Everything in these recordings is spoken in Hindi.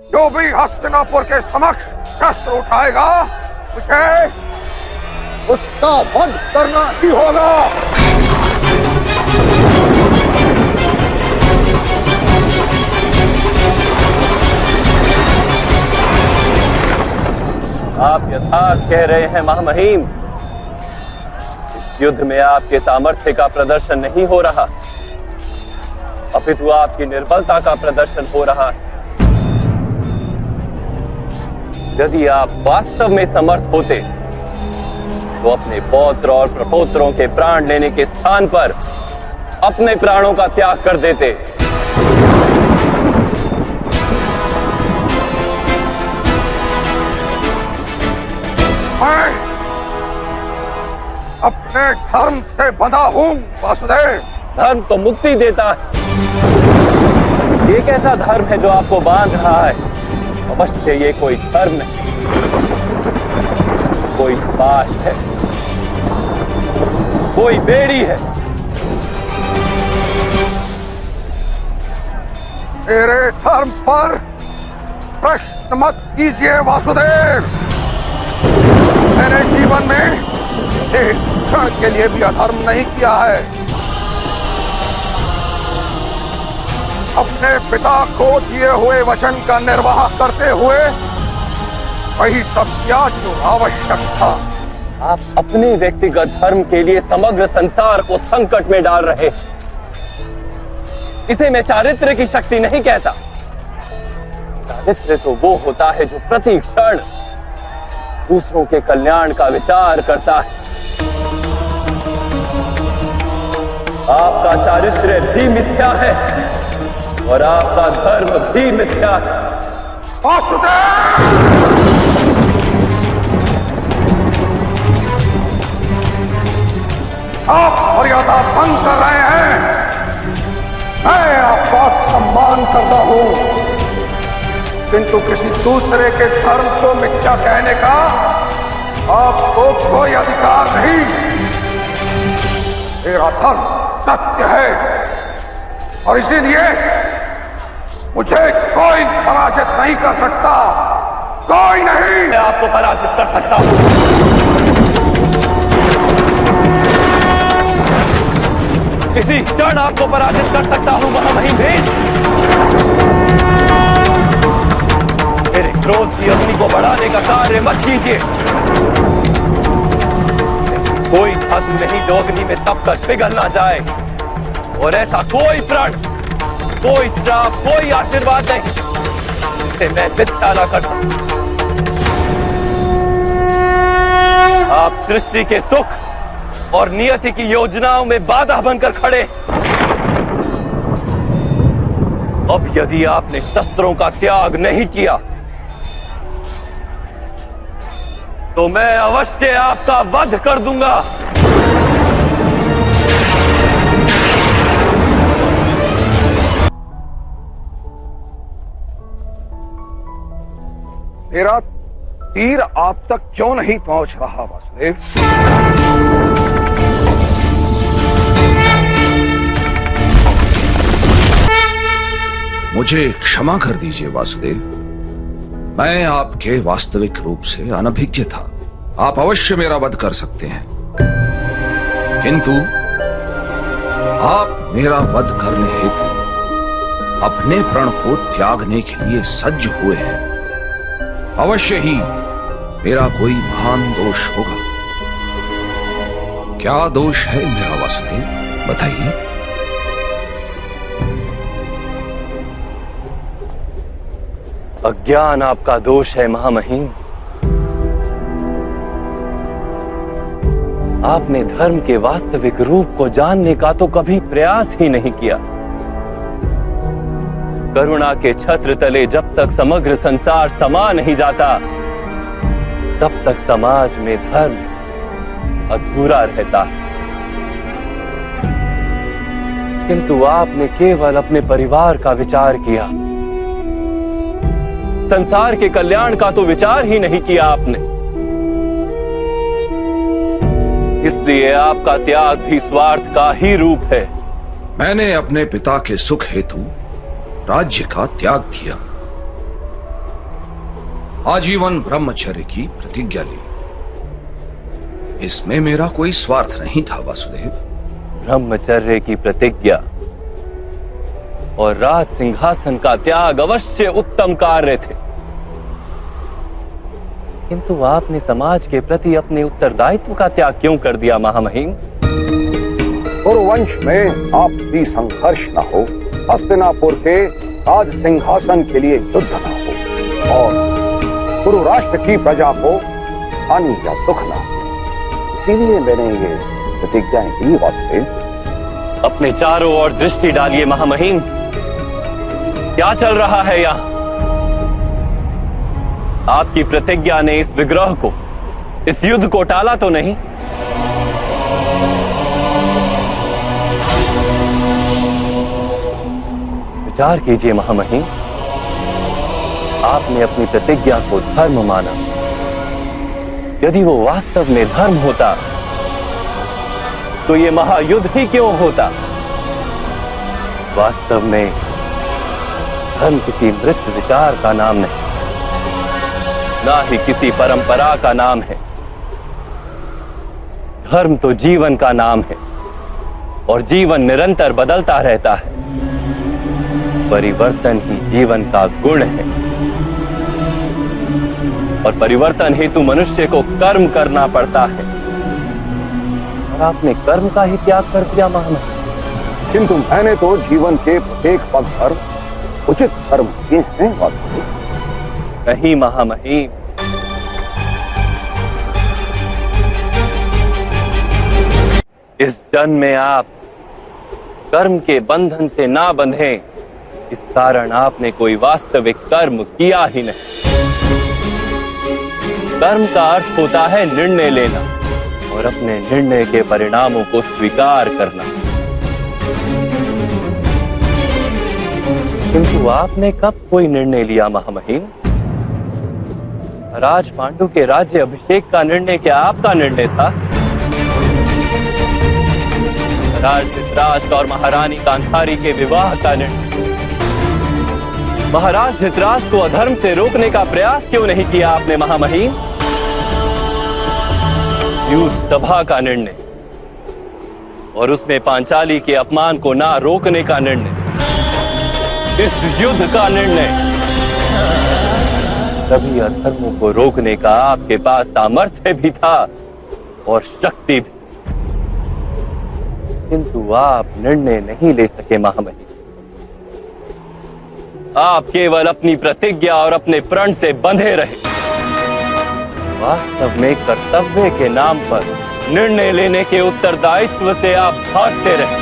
जो भी हस्तिनापुर के समक्ष शस्त्र उठाएगा मुझे उसका वध करना ही होगा। आप यथार्थ कह रहे हैं महामहिम। इस युद्ध में आपके सामर्थ्य का प्रदर्शन नहीं हो रहा, अपितु आपकी निर्बलता का प्रदर्शन हो रहा है। यदि आप वास्तव में समर्थ होते तो अपने पौत्र और प्रपौत्रों के प्राण लेने के स्थान पर अपने प्राणों का त्याग कर देते। मैं अपने धर्म से बंधा हूं वासुदेव। धर्म तो मुक्ति देता है, ये कैसा धर्म है जो आपको बांध रहा है? अवश्य ये कोई धर्म नहीं, कोई पाश है, कोई बेड़ी है। मेरे धर्म पर प्रश्न मत कीजिए वासुदेव। मैंने जीवन में एक क्षण के लिए भी अधर्म नहीं किया है। अपने पिता को दिए हुए वचन का निर्वाह करते हुए वही सब किया जो आवश्यक था। आप अपने व्यक्तिगत धर्म के लिए समग्र संसार को संकट में डाल रहे। इसे मैं चारित्र्य की शक्ति नहीं कहता। चारित्र्य तो वो होता है जो प्रति क्षण दूसरों के कल्याण का विचार करता है। आपका चारित्र्य भी मिथ्या है और आपका धर्म भी मिथ्या है। आप मर्यादा भंग कर रहे हैं। मैं आपका सम्मान करता हूं, किंतु किसी दूसरे के धर्म को मिथ्या कहने का आपको कोई अधिकार नहीं। मेरा धर्म सत्य है और इसीलिए मुझे कोई पराजित नहीं कर सकता। कोई नहीं। मैं आपको पराजित कर सकता हूं। इसी क्षण आपको पराजित कर सकता हूं महामहिम भीष्म। मेरे क्रोध की अग्नि को बढ़ाने का कार्य मत कीजिए। कोई धातु नहीं जो अग्नि में तब तक पिघल ना जाए, और ऐसा कोई प्रण, कोई श्राप, कोई आशीर्वाद नहीं जिसे मैं मिथ्या ना कर सकता। आप सृष्टि के सुख और नियति की योजनाओं में बाधा बनकर खड़े। अब यदि आपने शस्त्रों का त्याग नहीं किया तो मैं अवश्य आपका वध कर दूंगा। मेरा तीर आप तक क्यों नहीं पहुंच रहा वासुदेव? मुझे क्षमा कर दीजिए वासुदेव। मैं आपके वास्तविक रूप से अनभिज्ञ था। आप अवश्य मेरा वध कर सकते हैं, किंतु आप मेरा वध करने हेतु अपने प्रण को त्यागने के लिए सज्ज हुए हैं। अवश्य ही मेरा कोई महान दोष होगा। क्या दोष है मेरा वासुदेव, बताइए। अज्ञान आपका दोष है महामहिम। आपने धर्म के वास्तविक रूप को जानने का तो कभी प्रयास ही नहीं किया। करुणा के छत्र तले जब तक समग्र संसार समा नहीं जाता, तब तक समाज में धर्म अधूरा रहता है। किंतु आपने केवल अपने परिवार का विचार किया, संसार के कल्याण का तो विचार ही नहीं किया आपने। इसलिए आपका त्याग भी स्वार्थ का ही रूप है। मैंने अपने पिता के सुख हेतु राज्य का त्याग किया, आजीवन ब्रह्मचर्य की प्रतिज्ञा ली। इसमें मेरा कोई स्वार्थ नहीं था वासुदेव। ब्रह्मचर्य की प्रतिज्ञा और राज सिंहासन का त्याग अवश्य उत्तम कार्य थे, किंतु आपने समाज के प्रति अपने उत्तरदायित्व का त्याग क्यों कर दिया महामहिम? कुरुवंश में आपसी संघर्ष न हो, हस्तिनापुर के राज सिंहासन के लिए युद्ध न हो और कुरु राष्ट्र की प्रजा को हानि या दुख न हो, इसीलिए मैंने ये प्रतिज्ञाएं दी वासुदेव। अपने चारों ओर दृष्टि डालिए महामहिम, क्या चल रहा है यहां? आपकी प्रतिज्ञा ने इस विग्रह को, इस युद्ध को टाला तो नहीं? विचार कीजिए महामहिम, आपने अपनी प्रतिज्ञा को धर्म माना। यदि वो वास्तव में धर्म होता तो ये महायुद्ध ही क्यों होता? वास्तव में धर्म किसी मृत विचार का नाम नहीं, ना ही किसी परंपरा का नाम है। धर्म तो जीवन का नाम है और जीवन निरंतर बदलता रहता है। परिवर्तन ही जीवन का गुण है और परिवर्तन हेतु मनुष्य को कर्म करना पड़ता है, और आपने कर्म का ही त्याग कर दिया महामहिम। किंतु मैंने तो जीवन के प्रत्येक पग पर उचित कर्म किए हैं वासुदेव। नहीं महामहिम, इस जन्म में आप कर्म के बंधन से ना बंधे, इस कारण आपने कोई वास्तविक कर्म किया ही नहीं। कर्म का अर्थ होता है निर्णय लेना और अपने निर्णय के परिणामों को स्वीकार करना। किंतु आपने कब कोई निर्णय लिया महामहिम? राज पांडु के राज्य अभिषेक का निर्णय क्या आपका निर्णय था? राज धृतराष्ट्र और महारानी कांतारी के विवाह का निर्णय? महाराज धृतराष्ट्र को अधर्म से रोकने का प्रयास क्यों नहीं किया आपने महामहिम? युद्ध सभा का निर्णय और उसमें पांचाली के अपमान को ना रोकने का निर्णय, इस युद्ध का निर्णय, सभी अधर्मों को रोकने का आपके पास सामर्थ्य भी था और शक्ति भी, किंतु आप निर्णय नहीं ले सके महामहिम। आप केवल अपनी प्रतिज्ञा और अपने प्रण से बंधे रहे। वास्तव में कर्तव्य के नाम पर निर्णय लेने के उत्तरदायित्व से आप भागते रहे।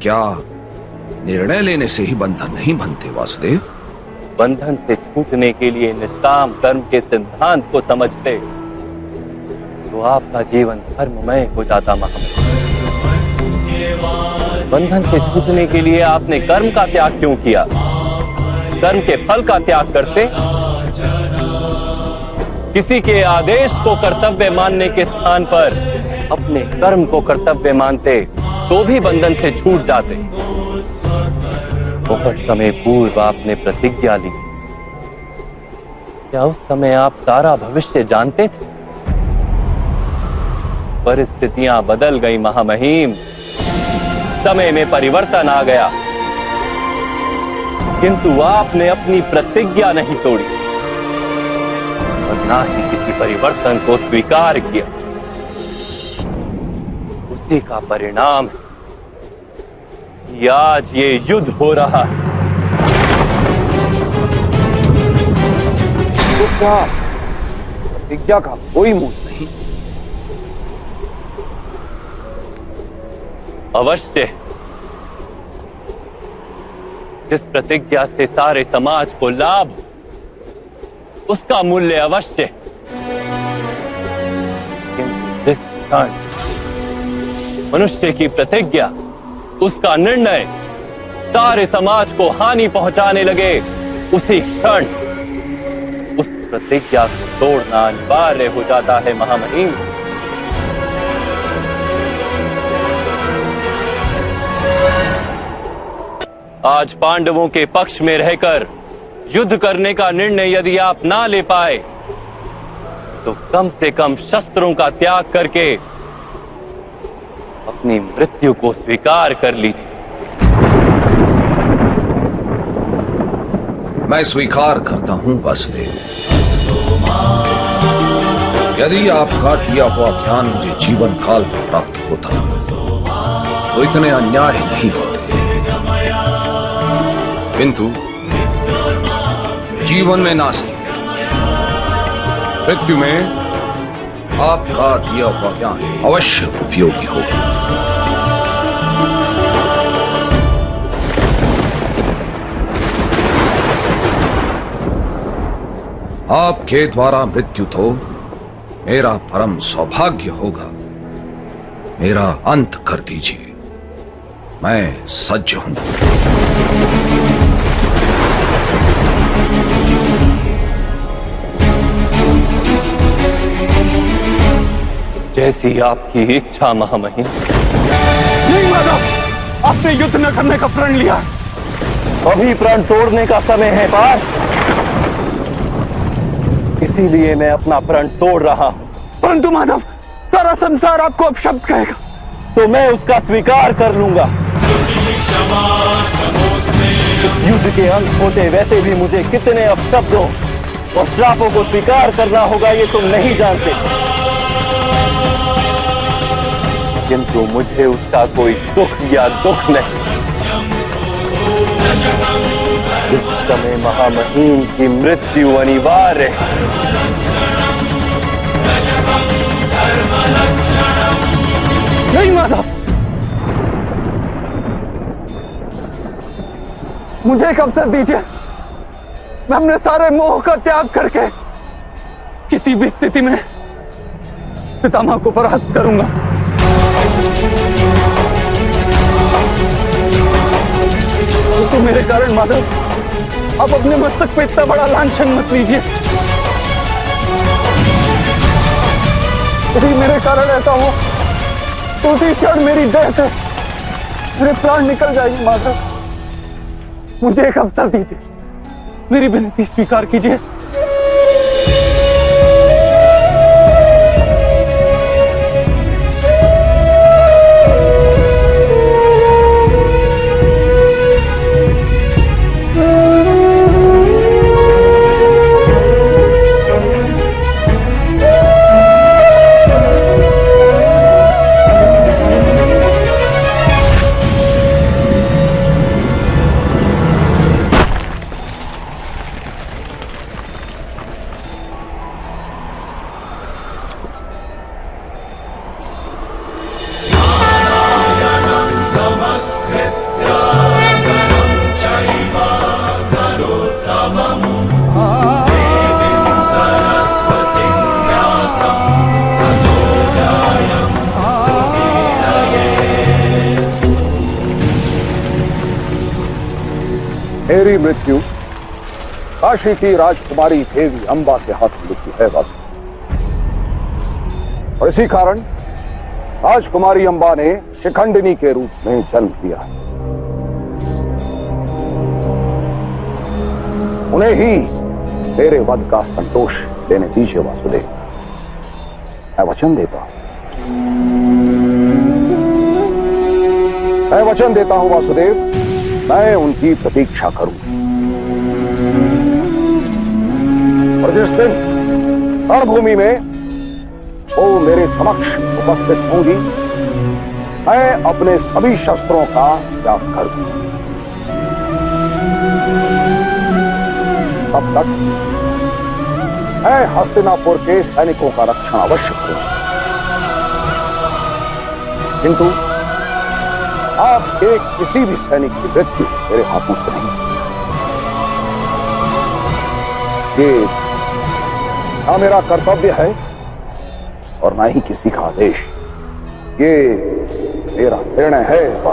क्या निर्णय लेने से ही बंधन नहीं बनते वासुदेव? बंधन से छूटने के लिए निष्काम कर्म के सिद्धांत को समझते तो आपका जीवन धर्ममय हो जाता महामहिम। बंधन से छूटने के लिए आपने कर्म का त्याग क्यों किया? कर्म के फल का त्याग करते, किसी के आदेश को कर्तव्य मानने के स्थान पर अपने कर्म को कर्तव्य मानते तो भी बंधन से छूट जाते। बहुत समय पूर्व आपने प्रतिज्ञा ली, क्या उस समय आप सारा भविष्य जानते थे? परिस्थितियां बदल गई महामहिम, समय में परिवर्तन आ गया, किंतु आपने अपनी प्रतिज्ञा नहीं तोड़ी और ना ही किसी परिवर्तन को स्वीकार किया। उसी का परिणाम है कि आज ये युद्ध हो रहा है। तो क्या प्रतिज्ञा का कोई मूल नहीं? अवश्य, जिस प्रतिज्ञा से सारे समाज को लाभ, उसका मूल्य अवश्य। किंतु जिस क्षण मनुष्य की प्रतिज्ञा, उसका निर्णय सारे समाज को हानि पहुंचाने लगे, उसी क्षण उस प्रतिज्ञा को तोड़ना अनिवार्य हो जाता है महामहिम। आज पांडवों के पक्ष में रहकर युद्ध करने का निर्णय यदि आप ना ले पाए तो कम से कम शस्त्रों का त्याग करके अपनी मृत्यु को स्वीकार कर लीजिए। मैं स्वीकार करता हूं वासुदेव। यदि आपका दिया हुआ ज्ञान मुझे जीवन काल में प्राप्त होता तो इतने अन्याय नहीं होते, किंतु जीवन में ना सही, मृत्यु में आपका दिया हुआ ज्ञान अवश्य उपयोगी होगा। आपके द्वारा मृत्यु तो मेरा परम सौभाग्य होगा। मेरा अंत कर दीजिए, मैं सज्ज हूं। जैसी आपकी इच्छा महामहिम। नहीं माधव, आपने युद्ध न करने का प्रण लिया। अभी प्रण तोड़ने का समय है पार्थ, इसीलिए मैं अपना प्रण तोड़ रहा हूं। परंतु माधव, सारा संसार आपको अपशब्द कहेगा। तो मैं उसका स्वीकार कर लूंगा। इस युद्ध के अंत होते वैसे भी मुझे कितने अपशब्दों और श्रापों को स्वीकार करना होगा ये तुम नहीं जानते, किंतु मुझे उसका कोई सुख या दुख नहीं। इस समय महामहिम की मृत्यु अनिवार्य है। नहीं माधव, मुझे एक अवसर दीजिए। मैं अपने सारे मोह का त्याग करके किसी भी स्थिति में पितामह को परास्त करूंगा। तो मेरे कारण माधव, आप अपने मस्तक पे इतना बड़ा लांछन मत लीजिए। यदि मेरे कारण ऐसा हो तो उसी क्षण मेरी देह से मेरे प्राण निकल जाएंगे। माधव, मुझे एक अवसर दीजिए, मेरी विनती स्वीकार कीजिए। मेरी मृत्यु काशी की राजकुमारी देवी अंबा के हाथों लिखी है वासु, और इसी कारण राजकुमारी अंबा ने शिखंडिनी के रूप में जन्म लिया है। उन्हें ही तेरे वध का संतोष देने दीजिए वासुदेव। मैं वचन देता हूं, मैं वचन देता हूं वासुदेव, मैं उनकी प्रतीक्षा करूंगा। और जिस दिन रणभूमि में वो मेरे समक्ष उपस्थित होंगी, मैं अपने सभी शस्त्रों का त्याग करूंगा। तब तक मैं हस्तिनापुर के सैनिकों का रक्षण अवश्य करूंगा, किंतु आपके किसी भी सैनिक की मृत्यु मेरे हाथों से नहीं। ये ना मेरा कर्तव्य है और ना ही किसी का आदेश। ये मेरा निर्णय है।